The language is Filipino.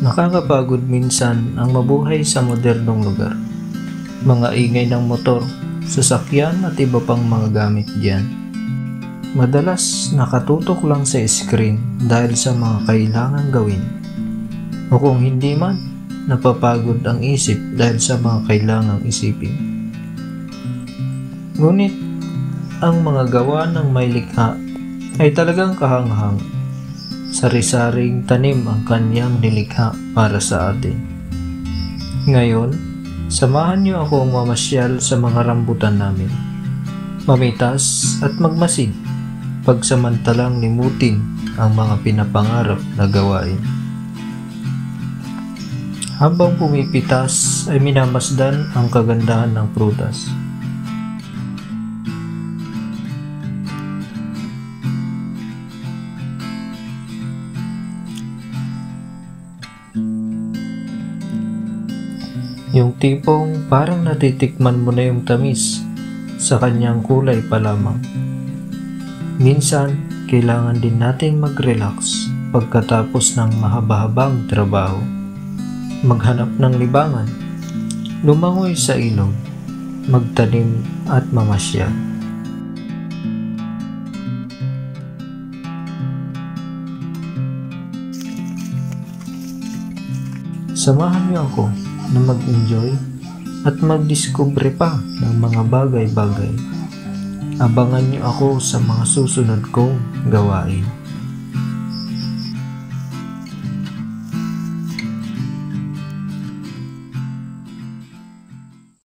Nakakapagod minsan ang mabuhay sa modernong lugar. Mga ingay ng motor, sasakyan at iba pang mga gamit diyan. Madalas nakatutok lang sa screen dahil sa mga kailangan gawin. O kung hindi man, napapagod ang isip dahil sa mga kailangang isipin. Ngunit ang mga gawa ng may likha ay talagang kahanghang. Sari-saring tanim ang kanyang nilikha para sa atin. Ngayon, samahan niyo akong mamasyal sa mga rambutan namin. Mamitas at magmasid, pagsamantalang limutin ang mga pinapangarap na gawain. Habang pumipitas ay minamasdan ang kagandahan ng prutas. Yung tipong parang natitikman mo na yung tamis sa kanyang kulay pa lamang. Minsan, kailangan din natin mag-relax pagkatapos ng mahaba-habang trabaho. Maghanap ng libangan, lumangoy sa ilog, magtanim at mamasyal. Samahan niyo ako na mag-enjoy at mag-discover pa ng mga bagay-bagay. Abangan niyo ako sa mga susunod kong gawain.